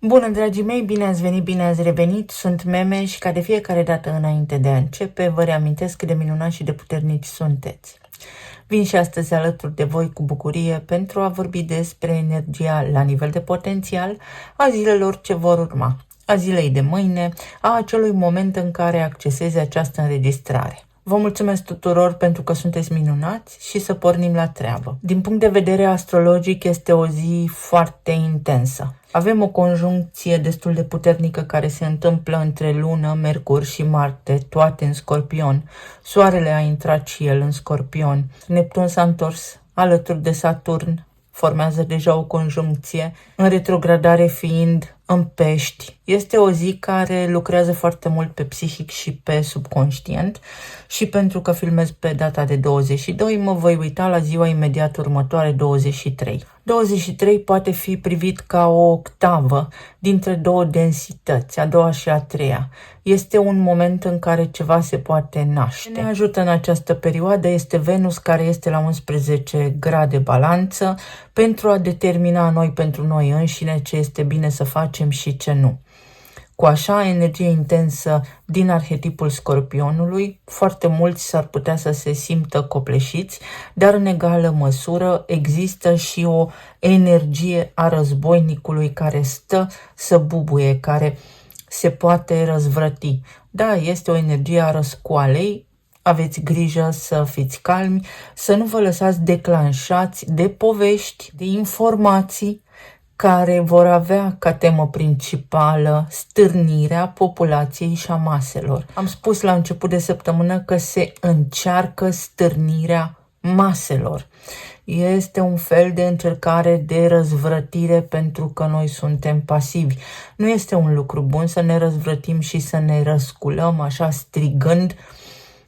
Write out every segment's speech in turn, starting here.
Bună, dragii mei, bine ați venit, bine ați revenit, sunt Meme și ca de fiecare dată înainte de a începe, vă reamintesc cât de minunați și de puternici sunteți. Vin și astăzi alături de voi cu bucurie pentru a vorbi despre energia la nivel de potențial a zilelor ce vor urma, a zilei de mâine, a acelui moment în care accesezi această înregistrare. Vă mulțumesc tuturor pentru că sunteți minunați și să pornim la treabă. Din punct de vedere astrologic este o zi foarte intensă. Avem o conjuncție destul de puternică care se întâmplă între Lună, Mercur și Marte, toate în Scorpion. Soarele a intrat și el în Scorpion. Neptun s-a întors alături de Saturn, formează deja o conjuncție, în retrogradare fiind în Pești. Este o zi care lucrează foarte mult pe psihic și pe subconștient și pentru că filmez pe data de 22, mă voi uita la ziua imediat următoare, 23. 23 poate fi privit ca o octavă dintre două densități, a doua și a treia. Este un moment în care ceva se poate naște. Ce ne ajută în această perioadă este Venus, care este la 11 grade balanță, pentru a determina pentru noi înșine ce este bine să facem și ce nu. Cu așa energie intensă din arhetipul Scorpionului, foarte mulți s-ar putea să se simtă copleșiți, dar în egală măsură există și o energie a războinicului care stă să bubuie, care se poate răzvrăti. Da, este o energie a răscoalei. Aveți grijă să fiți calmi, să nu vă lăsați declanșați de povești, de informații care vor avea ca temă principală stârnirea populației și a maselor. Am spus la început de săptămână că se încearcă stârnirea maselor. Este un fel de încercare de răzvrătire pentru că noi suntem pasivi. Nu este un lucru bun să ne răzvrătim și să ne răsculăm așa strigând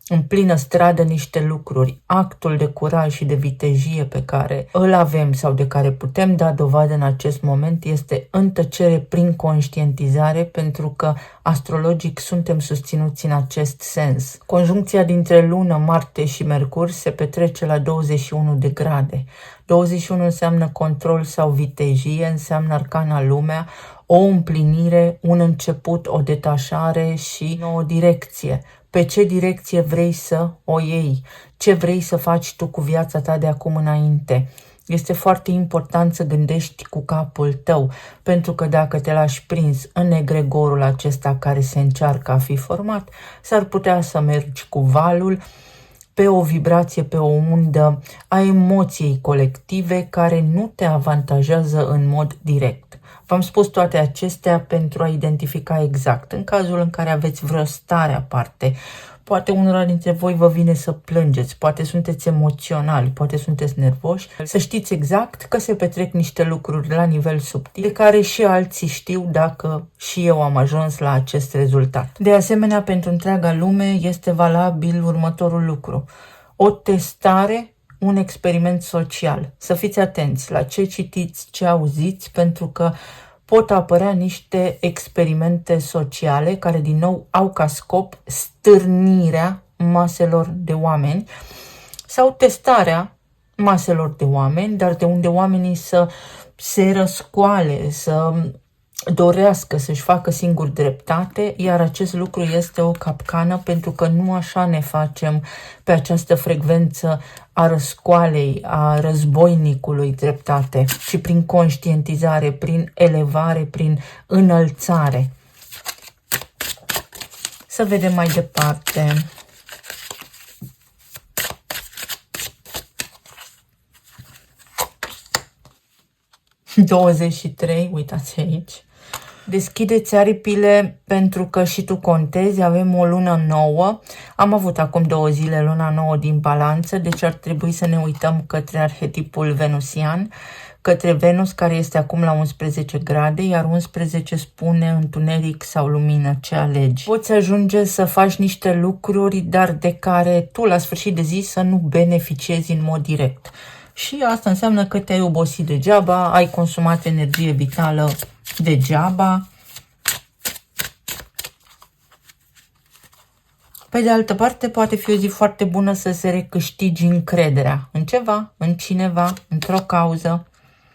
în plină stradă niște lucruri. Actul de curaj și de vitejie pe care îl avem sau de care putem da dovadă în acest moment este în tăcere prin conștientizare, pentru că astrologic suntem susținuți în acest sens. Conjuncția dintre Lună, Marte și Mercur se petrece la 21 de grade. 21 înseamnă control sau vitejie, înseamnă arcana lumea, o împlinire, un început, o detașare și o direcție. Pe ce direcție vrei să o iei? Ce vrei să faci tu cu viața ta de acum înainte? Este foarte important să gândești cu capul tău, pentru că dacă te lași prins în egregorul acesta care se încearcă a fi format, s-ar putea să mergi cu valul pe o vibrație, pe o undă a emoției colective care nu te avantajează în mod direct. V-am spus toate acestea pentru a identifica exact. În cazul în care aveți vreo stare aparte, poate unora dintre voi vă vine să plângeți, poate sunteți emoționali, poate sunteți nervoși, să știți exact că se petrec niște lucruri la nivel subtil, de care și alții știu dacă și eu am ajuns la acest rezultat. De asemenea, pentru întreaga lume este valabil următorul lucru. O testare, un experiment social. Să fiți atenți la ce citiți, ce auziți, pentru că pot apărea niște experimente sociale care din nou au ca scop stârnirea maselor de oameni sau testarea maselor de oameni, dar de unde oamenii să se răscoale, să dorească să-și facă singur dreptate, iar acest lucru este o capcană pentru că nu așa ne facem pe această frecvență a răscoalei, a războinicului dreptate, ci prin conștientizare, prin elevare, prin înălțare. Să vedem mai departe. ...23, uitați aici. Deschideți aripile pentru că și tu contezi, avem o lună nouă. Am avut acum 2 zile luna nouă din balanță, deci ar trebui să ne uităm către arhetipul venusian, către Venus care este acum la 11 grade, iar 11 spune întuneric sau lumină, ce alegi. Poți ajunge să faci niște lucruri, dar de care tu la sfârșit de zi să nu beneficiezi în mod direct. Și asta înseamnă că te-ai obosit degeaba, ai consumat energie vitală degeaba. Pe de altă parte, poate fi o zi foarte bună să se recâștigi încrederea în ceva, în cineva, într-o cauză.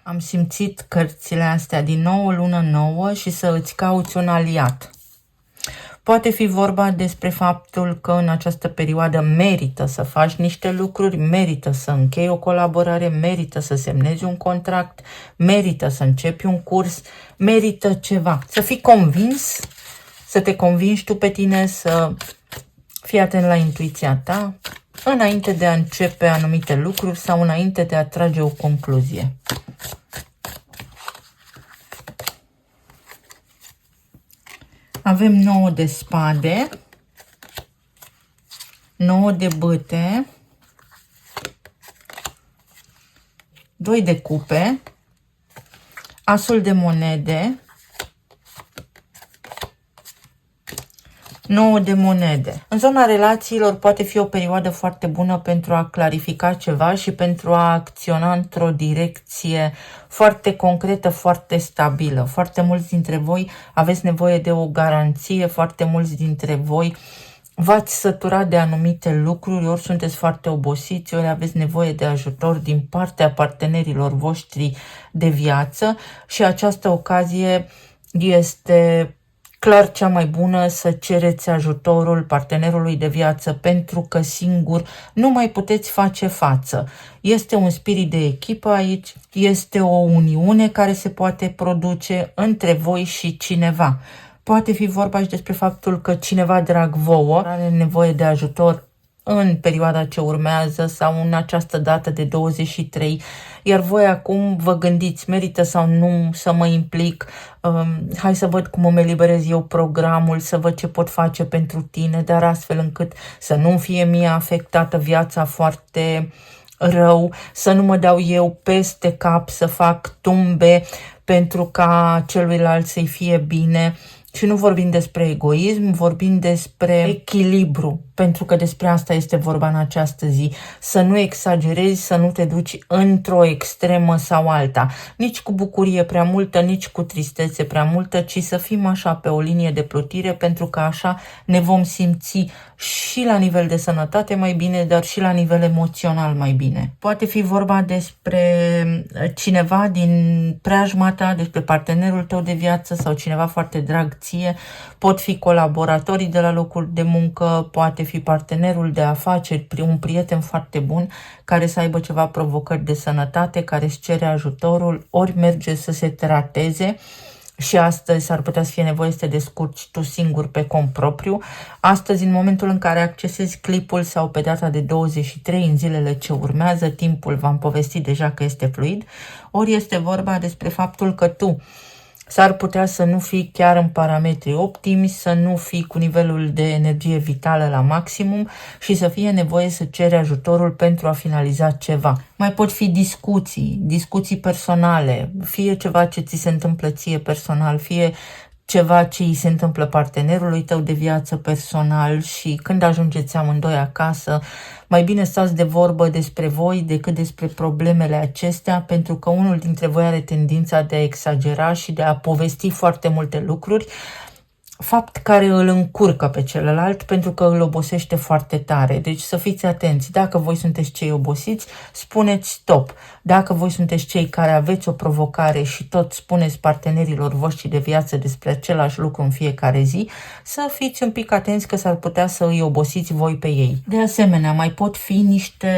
Am simțit cărțile astea din nou o lună nouă și să îți cauți un aliat. Poate fi vorba despre faptul că în această perioadă merită să faci niște lucruri, merită să închei o colaborare, merită să semnezi un contract, merită să începi un curs, merită ceva. Să fii convins, să te convingi tu pe tine, să fii atent la intuiția ta, înainte de a începe anumite lucruri sau înainte de a trage o concluzie. Avem 9 de spade, 9 de bâte, 2 de cupe, asul de monede, 9 de monede. În zona relațiilor poate fi o perioadă foarte bună pentru a clarifica ceva și pentru a acționa într-o direcție foarte concretă, foarte stabilă. Foarte mulți dintre voi aveți nevoie de o garanție, foarte mulți dintre voi v-ați săturat de anumite lucruri, ori sunteți foarte obosiți, ori aveți nevoie de ajutor din partea partenerilor voștri de viață și această ocazie este clar cea mai bună să cereți ajutorul partenerului de viață, pentru că singur nu mai puteți face față. Este un spirit de echipă aici, este o uniune care se poate produce între voi și cineva. Poate fi vorba și despre faptul că cineva drag vouă are nevoie de ajutor în perioada ce urmează sau în această dată de 23, iar voi acum vă gândiți, merită sau nu să mă implic, hai să văd cum îmi eliberez eu programul, să văd ce pot face pentru tine, dar astfel încât să nu fie mie afectată viața foarte rău, să nu mă dau eu peste cap să fac tumbe pentru ca celuilalt să-i fie bine. Și nu vorbim despre egoism, vorbim despre echilibru, pentru că despre asta este vorba în această zi. Să nu exagerezi, să nu te duci într-o extremă sau alta. Nici cu bucurie prea multă, nici cu tristețe prea multă, ci să fim așa pe o linie de plutire, pentru că așa ne vom simți și la nivel de sănătate mai bine, dar și la nivel emoțional mai bine. Poate fi vorba despre cineva din preajma ta, despre partenerul tău de viață sau cineva foarte drag ție. Pot fi colaboratorii de la locul de muncă, poate fi partenerul de afaceri, un prieten foarte bun care să aibă ceva provocări de sănătate, care își cere ajutorul, ori merge să se trateze. Și astăzi s-ar putea să fie nevoie să te descurci tu singur pe cont propriu. Astăzi, în momentul în care accesezi clipul sau pe data de 23, în zilele ce urmează, timpul v-am povestit deja că este fluid, ori este vorba despre faptul că tu s-ar putea să nu fii chiar în parametri optimi, să nu fii cu nivelul de energie vitală la maximum și să fie nevoie să ceri ajutorul pentru a finaliza ceva. Mai pot fi discuții personale, fie ceva ce ți se întâmplă ție personal, fie ceva ce îi se întâmplă partenerului tău de viață personal și când ajungeți amândoi acasă, mai bine stați de vorbă despre voi decât despre problemele acestea, pentru că unul dintre voi are tendința de a exagera și de a povesti foarte multe lucruri, fapt care îl încurcă pe celălalt pentru că îl obosește foarte tare. Deci să fiți atenți. Dacă voi sunteți cei obosiți, spuneți stop. Dacă voi sunteți cei care aveți o provocare și tot spuneți partenerilor voștri de viață despre același lucru în fiecare zi, să fiți un pic atenți că s-ar putea să îi obosiți voi pe ei. De asemenea, mai pot fi niște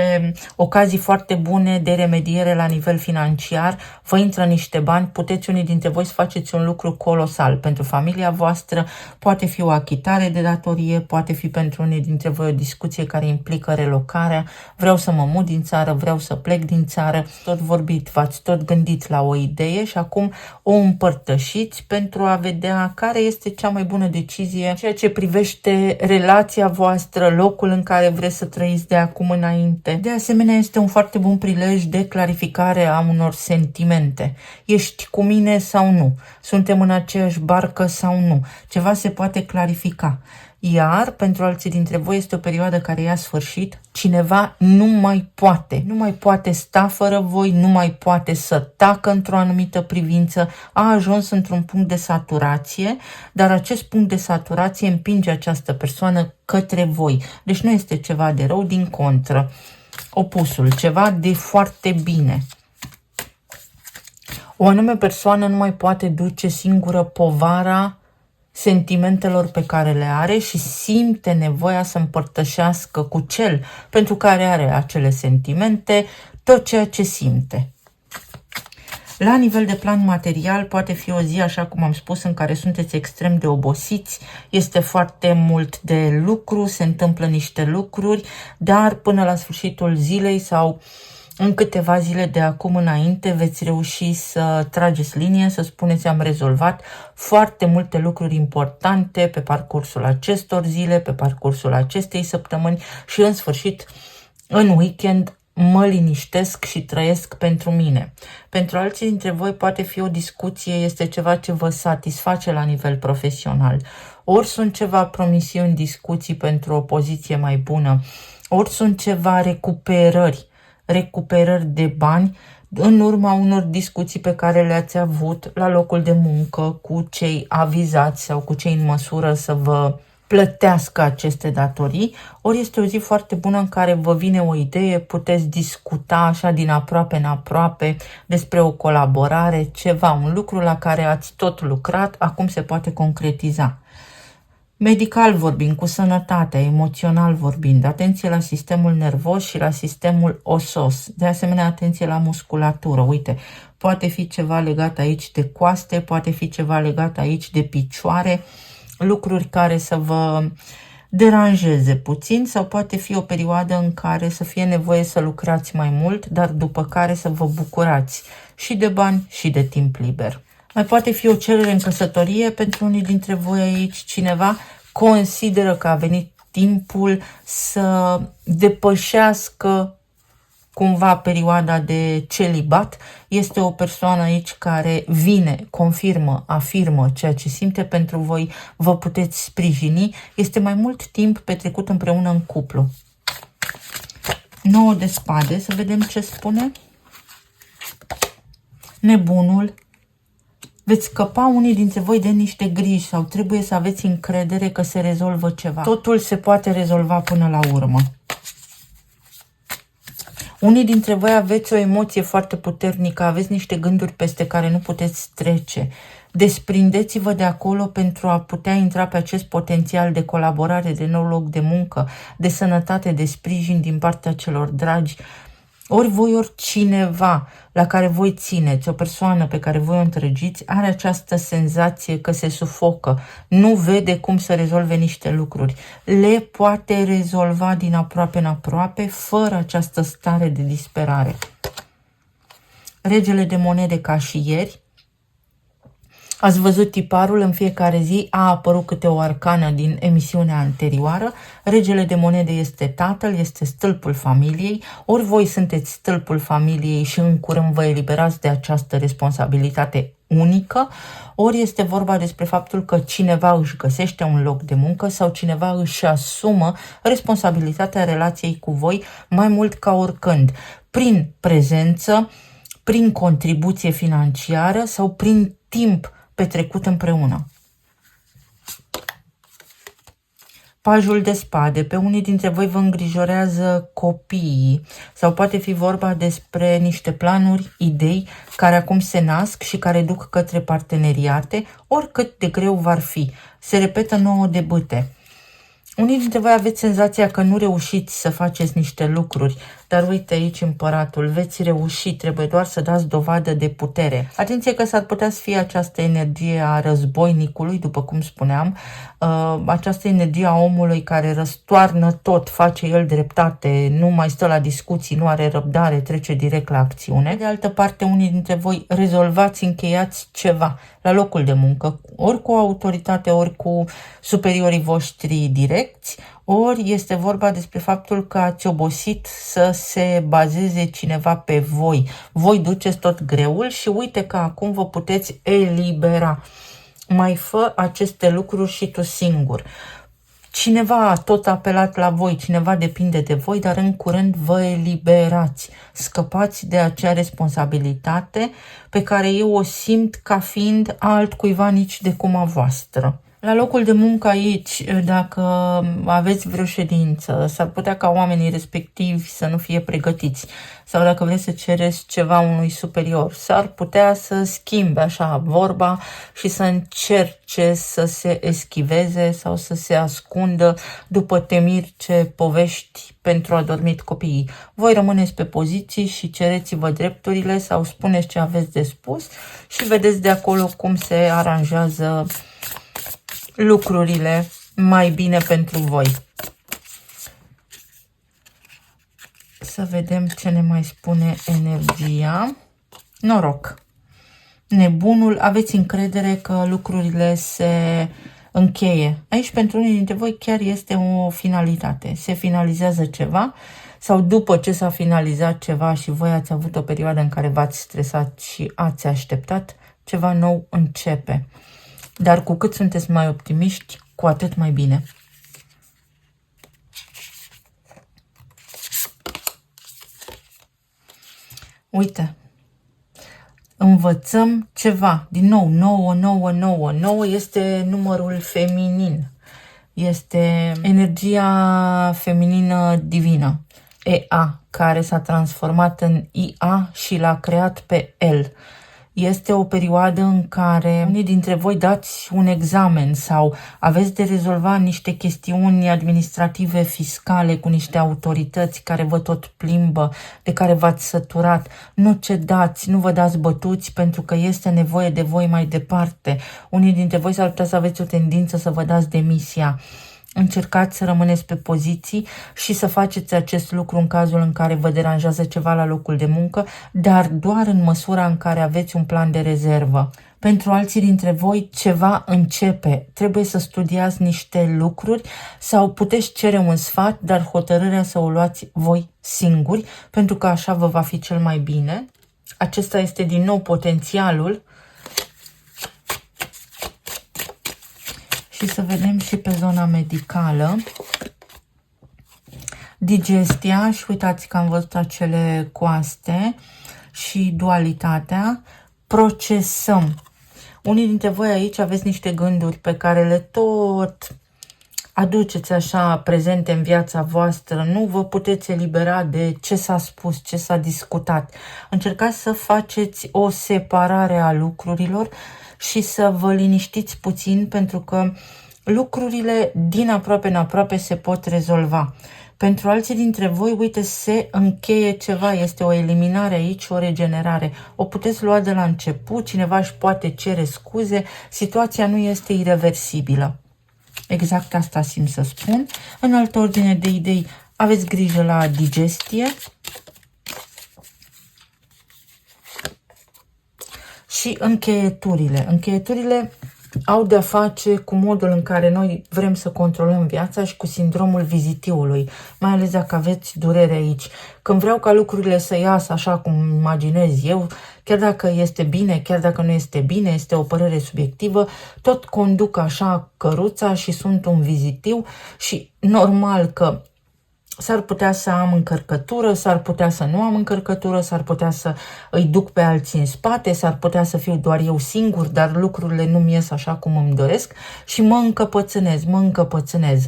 ocazii foarte bune de remediere la nivel financiar. Vă intră niște bani, puteți unii dintre voi să faceți un lucru colosal pentru familia voastră, poate fi o achitare de datorie, poate fi pentru unii dintre voi o discuție care implică relocarea, vreau să mă mut din țară, vreau să plec din țară, tot vorbit, v-ați tot gândit la o idee și acum o împărtășiți pentru a vedea care este cea mai bună decizie, ceea ce privește relația voastră, locul în care vreți să trăiți de acum înainte. De asemenea, este un foarte bun prilej de clarificare a unor sentimente. Ești cu mine sau nu? Suntem în aceeași barcă sau nu? Ceva se poate clarifica. Iar pentru alții dintre voi este o perioadă care ia sfârșit. Cineva nu mai poate sta fără voi, nu mai poate să tacă într-o anumită privință, a ajuns într-un punct de saturație, dar acest punct de saturație împinge această persoană către voi. Deci nu este ceva de rău, din contră. Opusul, ceva de foarte bine. O anume persoană nu mai poate duce singură povara sentimentelor pe care le are și simte nevoia să împărtășească cu cel pentru care are acele sentimente tot ceea ce simte. La nivel de plan material, poate fi o zi, așa cum am spus, în care sunteți extrem de obosiți, este foarte mult de lucru, se întâmplă niște lucruri, dar până la sfârșitul zilei sau în câteva zile de acum înainte veți reuși să trageți linie, să spuneți am rezolvat foarte multe lucruri importante pe parcursul acestor zile, pe parcursul acestei săptămâni și în sfârșit în weekend mă liniștesc și trăiesc pentru mine. Pentru alții dintre voi poate fi o discuție, este ceva ce vă satisface la nivel profesional. Ori sunt ceva promisiuni, discuții pentru o poziție mai bună, ori sunt ceva recuperări de bani în urma unor discuții pe care le-ați avut la locul de muncă cu cei avizați sau cu cei în măsură să vă plătească aceste datorii, ori este o zi foarte bună în care vă vine o idee, puteți discuta așa din aproape în aproape despre o colaborare, ceva, un lucru la care ați tot lucrat, acum se poate concretiza. Medical vorbind, cu sănătatea, emoțional vorbind, atenție la sistemul nervos și la sistemul osos, de asemenea atenție la musculatură, uite, poate fi ceva legat aici de coaste, poate fi ceva legat aici de picioare, lucruri care să vă deranjeze puțin sau poate fi o perioadă în care să fie nevoie să lucrați mai mult, dar după care să vă bucurați și de bani și de timp liber. Mai poate fi o cerere în căsătorie pentru unii dintre voi aici, cineva consideră că a venit timpul să depășească cumva perioada de celibat. Este o persoană aici care vine, confirmă, afirmă ceea ce simte pentru voi, vă puteți sprijini. Este mai mult timp petrecut împreună în cuplu. 9 de spade, să vedem ce spune. Nebunul. Veți scăpa unii dintre voi de niște griji sau trebuie să aveți încredere că se rezolvă ceva. Totul se poate rezolva până la urmă. Unii dintre voi aveți o emoție foarte puternică, aveți niște gânduri peste care nu puteți trece. Desprindeți-vă de acolo pentru a putea intra pe acest potențial de colaborare, de nou loc de muncă, de sănătate, de sprijin din partea celor dragi. Ori voi, ori cineva la care voi țineți, o persoană pe care voi o întregiți, are această senzație că se sufocă, nu vede cum să rezolve niște lucruri. Le poate rezolva din aproape în aproape, fără această stare de disperare. Regele de monede ca și ieri. Ați văzut tiparul, în fiecare zi a apărut câte o arcană din emisiunea anterioară. Regele de monede este tatăl, este stâlpul familiei, ori voi sunteți stâlpul familiei și în curând vă eliberați de această responsabilitate unică, ori este vorba despre faptul că cineva își găsește un loc de muncă sau cineva își asumă responsabilitatea relației cu voi mai mult ca oricând, prin prezență, prin contribuție financiară sau prin timp petrecut împreună. Pajul de spade. Pe unii dintre voi vă îngrijorează copiii sau poate fi vorba despre niște planuri, idei care acum se nasc și care duc către parteneriate, oricât de greu v-ar fi. Se repetă 9 de bâte. Unii dintre voi aveți senzația că nu reușiți să faceți niște lucruri, dar uite aici împăratul, veți reuși, trebuie doar să dați dovadă de putere. Atenție că s-ar putea să fie această energie a războinicului, după cum spuneam, această energie a omului care răstoarnă tot, face el dreptate, nu mai stă la discuții, nu are răbdare, trece direct la acțiune. De altă parte, unii dintre voi rezolvați, încheiați ceva la locul de muncă, ori cu autoritate, ori cu superiorii voștri direcți, ori este vorba despre faptul că ați obosit să se bazeze cineva pe voi. Voi duceți tot greul și uite că acum vă puteți elibera. Mai fă aceste lucruri și tu singur. Cineva a tot apelat la voi, cineva depinde de voi, dar în curând vă eliberați. Scăpați de acea responsabilitate pe care eu o simt ca fiind altcuiva nici de cum a voastră. La locul de muncă aici, dacă aveți vreo ședință, s-ar putea ca oamenii respectivi să nu fie pregătiți. Sau dacă vreți să cereți ceva unui superior, s-ar putea să schimbe așa vorba și să încerce să se eschiveze sau să se ascundă după temiri ce povești pentru adormit copiii. Voi rămâneți pe poziții și cereți-vă drepturile sau spuneți ce aveți de spus și vedeți de acolo cum se aranjează lucrurile mai bine pentru voi. Să vedem ce ne mai spune energia. Noroc. Nebunul, aveți încredere că lucrurile se încheie. Aici pentru unii dintre voi chiar este o finalitate. Se finalizează ceva sau după ce s-a finalizat ceva și voi ați avut o perioadă în care v-ați stresat și ați așteptat, ceva nou începe. Dar cu cât sunteți mai optimiști, cu atât mai bine. Uite, învățăm ceva. Din nou, 9, 9, 9. 9 este numărul feminin. Este energia feminină divină. EA, care s-a transformat în IA și l-a creat pe El. Este o perioadă în care unii dintre voi dați un examen sau aveți de rezolvat niște chestiuni administrative, fiscale cu niște autorități care vă tot plimbă, de care v-ați săturat. Nu cedați, nu vă dați bătuți pentru că este nevoie de voi mai departe. Unii dintre voi s-ar putea să aveți o tendință să vă dați demisia. Încercați să rămâneți pe poziții și să faceți acest lucru în cazul în care vă deranjează ceva la locul de muncă, dar doar în măsura în care aveți un plan de rezervă. Pentru alții dintre voi, ceva începe. Trebuie să studiați niște lucruri sau puteți cere un sfat, dar hotărârea să o luați voi singuri, pentru că așa vă va fi cel mai bine. Acesta este din nou potențialul. Și să vedem și pe zona medicală. Digestia, și uitați că am văzut acele coaste și dualitatea. Procesăm. Unii dintre voi aici aveți niște gânduri pe care le tot aduceți așa prezente în viața voastră. Nu vă puteți elibera de ce s-a spus, ce s-a discutat. Încercați să faceți o separare a lucrurilor și să vă liniștiți puțin, pentru că lucrurile din aproape în aproape se pot rezolva. Pentru alții dintre voi, uite, se încheie ceva, este o eliminare aici, o regenerare. O puteți lua de la început, cineva își poate cere scuze, situația nu este ireversibilă. Exact asta simt să spun. În altă ordine de idei, aveți grijă la digestie. Și încheieturile. Încheieturile au de-a face cu modul în care noi vrem să controlăm viața și cu sindromul vizitiului, mai ales dacă aveți durere aici. Când vreau ca lucrurile să iasă așa cum imaginez eu, chiar dacă este bine, chiar dacă nu este bine, este o părere subiectivă, tot conduc așa căruța și sunt un vizitiu și normal că s-ar putea să am încărcătură, s-ar putea să nu am încărcătură, s-ar putea să îi duc pe alții în spate, s-ar putea să fiu doar eu singur, dar lucrurile nu-mi ies așa cum îmi doresc și mă încăpățânez.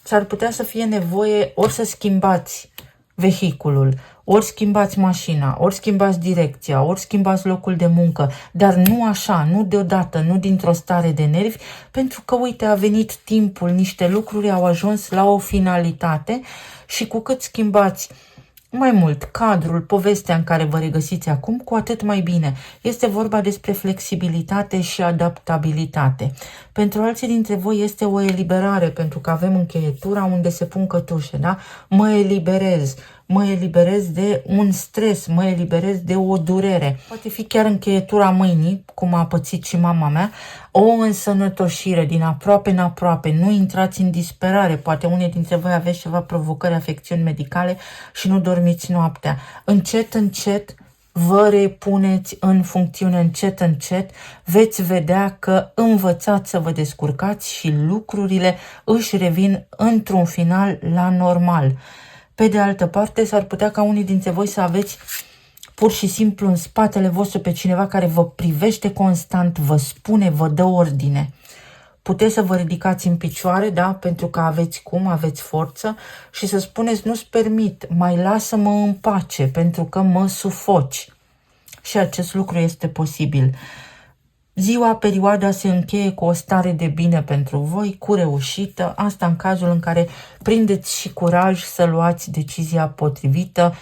S-ar putea să fie nevoie ori să schimbați vehiculul, ori schimbați mașina, ori schimbați direcția, ori schimbați locul de muncă, dar nu așa, nu deodată, nu dintr-o stare de nervi, pentru că, uite, a venit timpul, niște lucruri au ajuns la o finalitate și cu cât schimbați mai mult cadrul, povestea în care vă regăsiți acum, cu atât mai bine. Este vorba despre flexibilitate și adaptabilitate. Pentru alții dintre voi este o eliberare, pentru că avem încheietura unde se pun cătușe, da? Mă eliberez de un stres, mă eliberez de o durere. Poate fi chiar încheietura mâinii, cum a pățit și mama mea, o însănătoșire din aproape în aproape. Nu intrați în disperare, poate unii dintre voi aveți ceva provocări, afecțiuni medicale și nu dormiți noaptea. Încet, încet vă repuneți în funcțiune, încet, încet veți vedea că învățați să vă descurcați și lucrurile își revin într-un final la normal. Pe de altă parte, s-ar putea ca unii dintre voi să aveți pur și simplu în spatele vostru pe cineva care vă privește constant, vă spune, vă dă ordine. Puteți să vă ridicați în picioare, da? Pentru că aveți cum, aveți forță și să spuneți, nu-ți permit, mai lasă-mă în pace pentru că mă sufoci. Și acest lucru este posibil. Ziua, perioada se încheie cu o stare de bine pentru voi, cu reușită, asta în cazul în care prindeți și curaj să luați decizia potrivită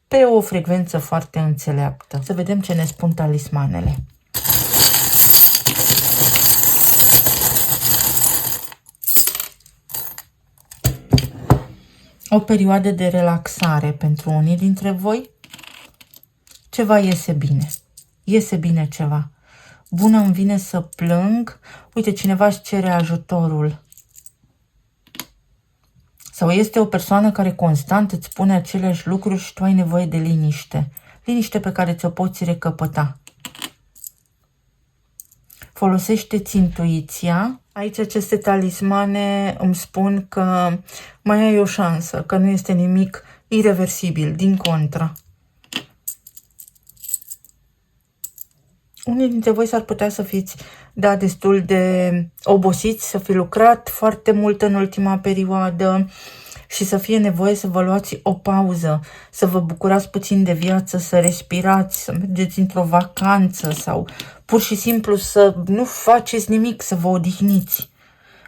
pe o frecvență foarte înțeleaptă. Să vedem ce ne spun talismanele. O perioadă de relaxare pentru unii dintre voi. Ceva iese bine. Iese bine ceva. Bună, îmi vine să plâng. Uite, cineva își cere ajutorul. Sau este o persoană care constant îți spune aceleași lucruri și tu ai nevoie de liniște. Liniște pe care ți-o poți recăpăta. Folosește-ți intuiția. Aici aceste talismane îmi spun că mai ai o șansă, că nu este nimic ireversibil, din contră. Unii dintre voi s-ar putea să fiți, da, destul de obosiți, să fi lucrat foarte mult în ultima perioadă și să fie nevoie să vă luați o pauză, să vă bucurați puțin de viață, să respirați, să mergeți într-o vacanță sau pur și simplu să nu faceți nimic, să vă odihniți.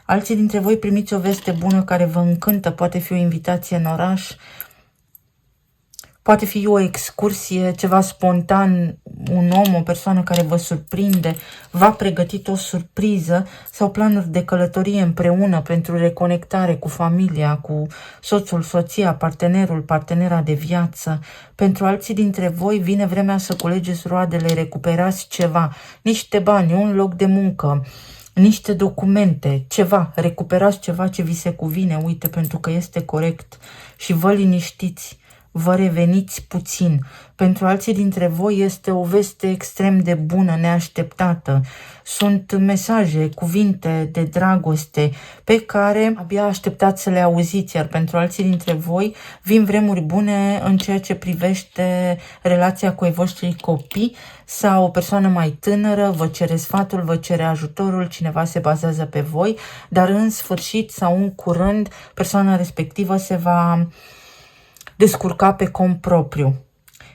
Alții dintre voi primiți o veste bună care vă încântă, poate fi o invitație în oraș, poate fi o excursie, ceva spontan, un om, o persoană care vă surprinde, v-a pregătit o surpriză sau planuri de călătorie împreună pentru reconectare cu familia, cu soțul, soția, partenerul, partenera de viață. Pentru alții dintre voi vine vremea să culegeți roadele, recuperați ceva, niște bani, un loc de muncă, niște documente, ceva, recuperați ceva ce vi se cuvine, uite, pentru că este corect și vă liniștiți. Vă reveniți puțin. Pentru alții dintre voi este o veste extrem de bună, neașteptată. Sunt mesaje, cuvinte de dragoste pe care abia așteptați să le auziți, iar pentru alții dintre voi vin vremuri bune în ceea ce privește relația cu ai voștri copii sau o persoană mai tânără, vă cere sfatul, vă cere ajutorul, cineva se bazează pe voi, dar în sfârșit sau în curând persoana respectivă se va descurca pe cont propriu.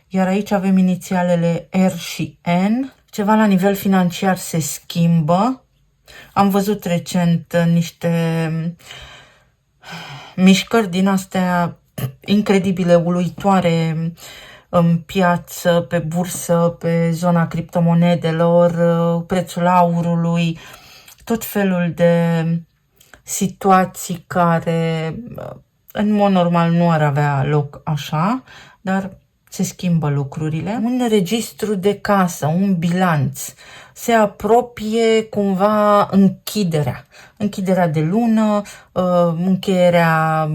Iar aici avem inițialele R și N. Ceva la nivel financiar se schimbă. Am văzut recent niște mișcări din astea incredibile, uluitoare în piață, pe bursă, pe zona criptomonedelor, prețul aurului, tot felul de situații care în mod normal nu ar avea loc așa, dar se schimbă lucrurile. Un registru de casă, un bilanț. Se apropie cumva închiderea de lună, încheierea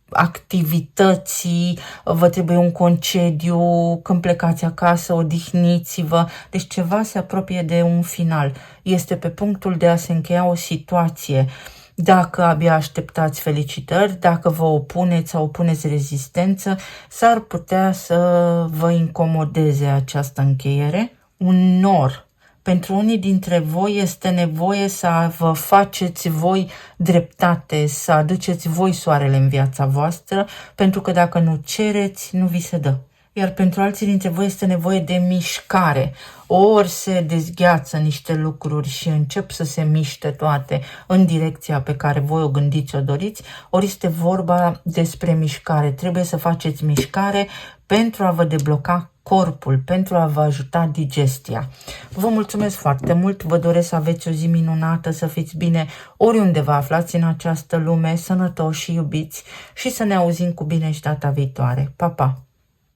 activității, vă trebuie un concediu, când plecați acasă, odihniți-vă. Deci ceva se apropie de un final. Este pe punctul de a se încheia o situație. Dacă abia așteptați, felicitări, dacă vă opuneți sau opuneți rezistență, s-ar putea să vă incomodeze această încheiere. Un nor. Pentru unii dintre voi este nevoie să vă faceți voi dreptate, să aduceți voi soarele în viața voastră, pentru că dacă nu cereți, nu vi se dă. Iar pentru alții dintre voi este nevoie de mișcare. Ori se dezgheață niște lucruri și încep să se miște toate în direcția pe care voi o gândiți, o doriți, ori este vorba despre mișcare. Trebuie să faceți mișcare pentru a vă debloca corpul, pentru a vă ajuta digestia. Vă mulțumesc foarte mult, vă doresc să aveți o zi minunată, să fiți bine oriunde vă aflați în această lume, sănătoși și iubiți și să ne auzim cu bine și data viitoare. Pa, pa!